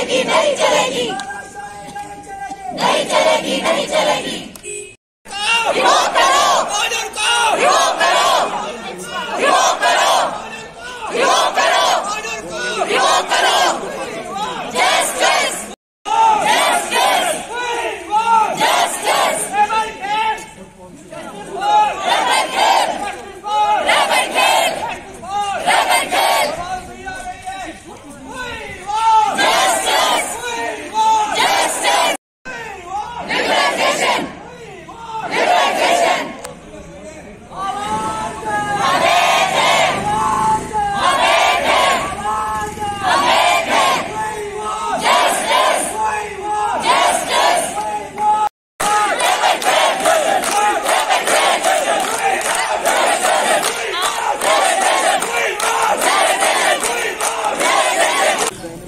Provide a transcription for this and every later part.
चलेगी, नहीं चलेगी, नहीं चलेगी, नहीं चलेगी। रिवोक करो, रिवोक करो, रिवोक करो, रिवोक करो, रिवोक करो। Justice, justice, justice. रबर खेल, रबर खेल, रबर खेल। Justice, justice. Liberalisation, liberalisation. अवैध है, अवैध है, अवैध है। जस्टिस, जस्टिस। रबर खेल, रबर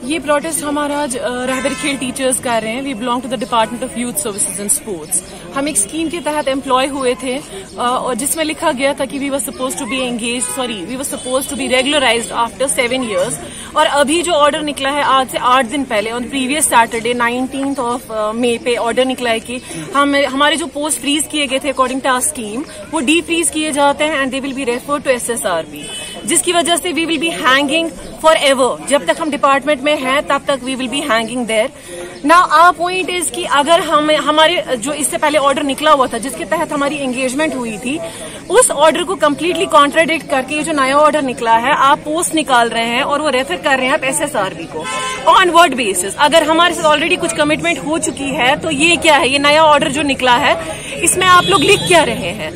ये प्रोटेस्ट हमारा आज रहबर खेल टीचर्स कर रहे हैं। We belong to the department of youth services and sports. हम एक स्कीम के तहत एम्प्लॉय हुए थे और जिसमें लिखा गया था कि we were suppose to be we were suppose to be regularized after 7 years। और अभी जो ऑर्डर निकला है आज से 8 दिन पहले, on previous Saturday 19th of May पे ऑर्डर निकला है कि हमारे जो पोस्ट फ्रीज किए गए थे अकॉर्डिंग टू आवर स्कीम, वो डी फ्रीज किए जाते हैं and they will be referred to SSRB, जिसकी वजह से we will be hanging forever. जब तक हम डिपार्टमेंट में हैं तब तक we will be hanging there. Now our point is कि अगर हमारे जो इससे पहले ऑर्डर निकला हुआ था जिसके तहत हमारी एंगेजमेंट हुई थी, उस ऑर्डर को कम्प्लीटली कॉन्ट्राडिक्ट करके ये जो नया ऑर्डर निकला है, आप पोस्ट निकाल रहे हैं और वो रेफर कर रहे हैं आप SSRB को ऑन वर्ड बेसिस। अगर हमारे साथ ऑलरेडी कुछ कमिटमेंट हो चुकी है तो ये क्या है, ये नया ऑर्डर जो निकला है इसमें आप लोग लिख क्या रहे हैं?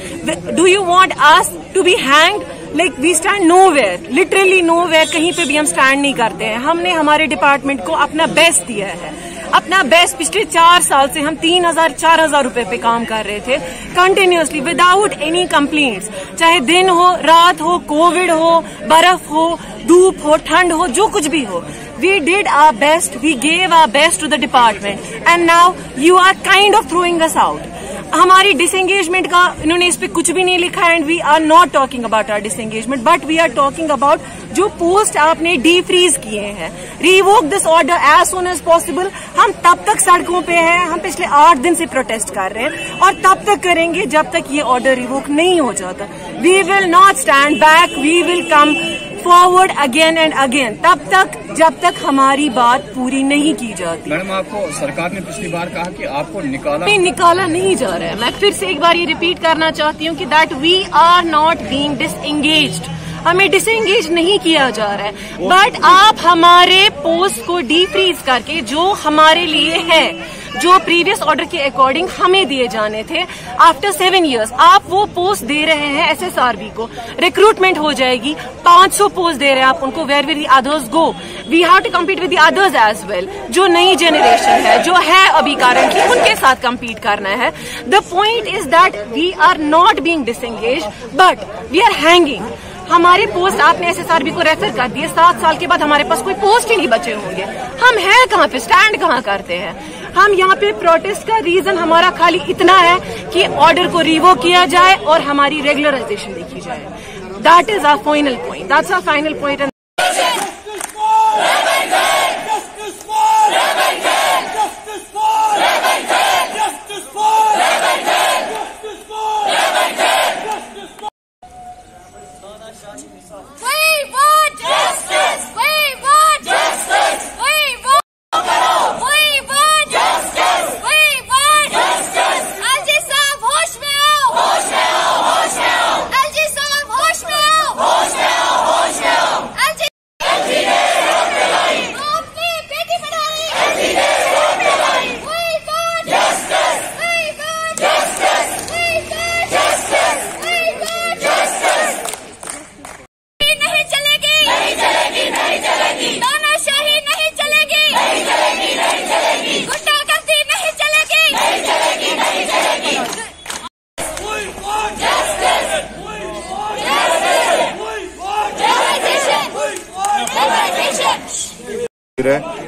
Do you want us to be hanged? Like we stand nowhere, literally nowhere, कहीं पे भी हम स्टैंड नहीं करते हैं। हमने हमारे डिपार्टमेंट को अपना बेस्ट दिया है, अपना बेस्ट। पिछले 4 साल से हम 3,000-4,000 रुपए पे काम कर रहे थे कंटिन्यूअसली विदाउट एनी कंप्लेंट्स, चाहे दिन हो, रात हो, कोविड हो, बर्फ हो, धूप हो, ठंड हो, जो कुछ भी हो। We did our best, we gave our best to the department and now you are kind of throwing us out. हमारी डिसएंगेजमेंट का इन्होंने इस पे कुछ भी नहीं लिखा and we are not talking about our disengagement, but we are talking about जो पोस्ट आपने डी फ्रीज किए हैं। Revoke this order as soon as possible. हम तब तक सड़कों पे हैं, हम पिछले 8 दिन से प्रोटेस्ट कर रहे हैं और तब तक करेंगे जब तक ये ऑर्डर रिवोक नहीं हो जाता। We will not stand back, we will come forward again and again, तब तक जब तक हमारी बात पूरी नहीं की जाती। मैडम, आपको सरकार ने पिछली बार कहा कि आपको निकाला नहीं जा रहा है। मैं फिर से एक बार ये रिपीट करना चाहती हूँ कि that we are not being disengaged, हमें डिसएंगेज नहीं किया जा रहा है। बट आप हमारे पोस्ट को डी फ्रीज करके जो हमारे लिए है, जो प्रीवियस ऑर्डर के अकॉर्डिंग हमें दिए जाने थे आफ्टर 7 years, आप वो पोस्ट दे रहे हैं SSRB को। रिक्रूटमेंट हो जाएगी, 500 पोस्ट दे रहे हैं आप उनको। Where will the others go? We have to compete with the others as well. जो नई जनरेशन है, जो है अभी करंटली, उनके साथ कम्पीट करना है। The point is that we are not being disengage but we are hanging. हमारे पोस्ट आपने SSRB को रेफर कर दिए, 7 साल के बाद हमारे पास कोई पोस्ट ही नहीं बचे होंगे। हम हैं कहाँ पे, स्टैंड कहाँ करते हैं? हम यहाँ पे प्रोटेस्ट का रीजन हमारा खाली इतना है कि ऑर्डर को रिवोक किया जाए और हमारी रेगुलराइजेशन देखी जाए। That is our final point, that's our final point.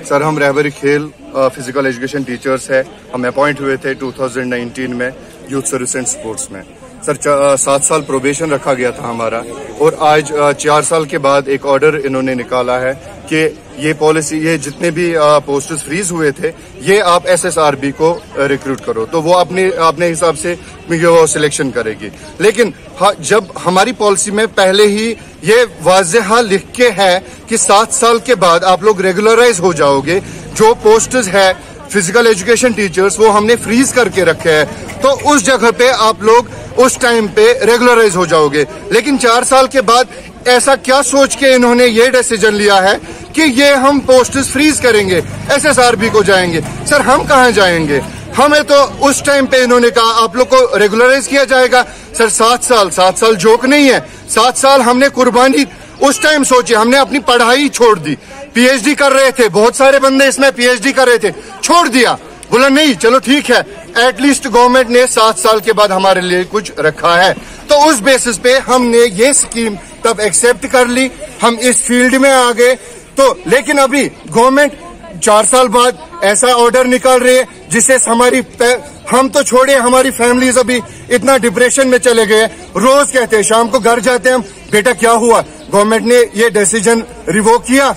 Sir, हम रहबर खेल फिजिकल एजुकेशन टीचर्स है। हम अपॉइंट हुए थे 2019 में यूथ सर्विस एंड स्पोर्ट्स में। सर 7 साल प्रोबेशन रखा गया था हमारा और आज 4 साल के बाद एक ऑर्डर इन्होंने निकाला है कि ये पॉलिसी, ये जितने भी पोस्टर्स फ्रीज हुए थे, ये आप SSRB को रिक्रूट करो, तो वो अपने हिसाब से वो सिलेक्शन करेगी। लेकिन जब हमारी पॉलिसी में पहले ही ये वाज़ेह लिख के है कि 7 साल के बाद आप लोग रेगुलराइज हो जाओगे, जो पोस्टर्स है फिजिकल एजुकेशन टीचर्स वो हमने फ्रीज करके रखे हैं, तो उस जगह पे आप लोग उस टाइम पे रेगुलराइज हो जाओगे। लेकिन 4 साल के बाद ऐसा क्या सोच के इन्होंने ये डिसीजन लिया है कि ये हम पोस्टर्स फ्रीज करेंगे, SSRB को जाएंगे। सर हम कहाँ जाएंगे? हमें तो उस टाइम पे इन्होंने कहा आप लोग को रेगुलराइज किया जाएगा। सर 7 साल जोक नहीं है। 7 साल हमने कुर्बानी उस टाइम सोची, हमने अपनी पढ़ाई छोड़ दी, PhD कर रहे थे, बहुत सारे बंदे इसमें PhD कर रहे थे, छोड़ दिया, बोला नहीं चलो ठीक है, एटलीस्ट गवर्नमेंट ने 7 साल के बाद हमारे लिए कुछ रखा है, तो उस बेसिस पे हमने ये स्कीम तब एक्सेप्ट कर ली, हम इस फील्ड में आ गए। तो लेकिन अभी गवर्नमेंट 4 साल बाद ऐसा ऑर्डर निकाल रही है जिससे हम तो छोड़े, हमारी फैमिलीज अभी इतना डिप्रेशन में चले गए। रोज कहते हैं, शाम को घर जाते हैं हम, बेटा क्या हुआ, गवर्नमेंट ने ये डिसीजन रिवोक किया।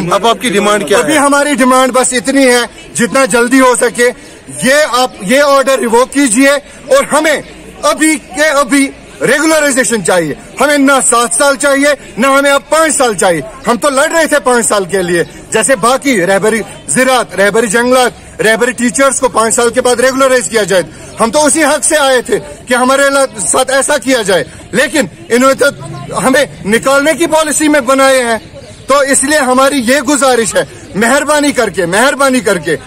अब आपकी डिमांड क्या है? अभी हमारी डिमांड बस इतनी है, जितना जल्दी हो सके ये ऑर्डर रिवोक कीजिए और हमें अभी के अभी रेगुलराइजेशन चाहिए। हमें ना 7 साल चाहिए, ना हमें अब 5 साल चाहिए। हम तो लड़ रहे थे 5 साल के लिए, जैसे बाकी रहबरी ज़राअत, रहबरी जंगलात, रहबरी टीचर्स को 5 साल के बाद रेगुलराइज किया जाए। हम तो उसी हक से आए थे कि हमारे साथ ऐसा किया जाए, लेकिन इन्होंने तो हमें निकालने की पॉलिसी में बनाए हैं। तो इसलिए हमारी ये गुजारिश है, मेहरबानी करके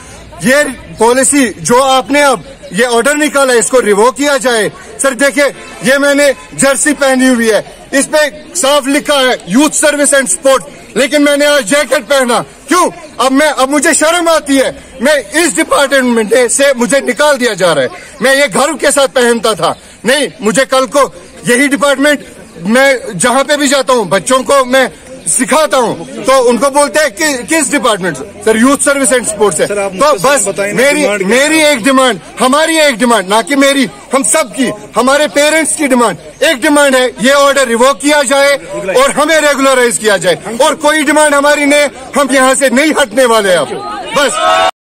ये पॉलिसी जो आपने अब ये ऑर्डर निकाला है, इसको रिवोक किया जाए। सर देखिए, ये मैंने जर्सी पहनी हुई है, इस पे साफ लिखा है यूथ सर्विस एंड स्पोर्ट, लेकिन मैंने आज जैकेट पहना, क्यों? अब मुझे शर्म आती है, मैं इस डिपार्टमेंट से मुझे निकाल दिया जा रहा है। मैं ये गर्व के साथ पहनता था, नहीं, मुझे कल को यही डिपार्टमेंट, मैं जहां पे भी जाता हूं बच्चों को मैं सिखाता हूं, तो उनको बोलते हैं कि किस department? Sir youth service and sports है। तो बस मेरी एक डिमांड, हमारी एक डिमांड, ना कि मेरी, हम सब की, हमारे पेरेंट्स की डिमांड, एक डिमांड है, ये ऑर्डर रिवोक किया जाए और हमें रेगुलराइज किया जाए। और कोई डिमांड हमारी नहीं, हम यहाँ से नहीं हटने वाले अब, बस।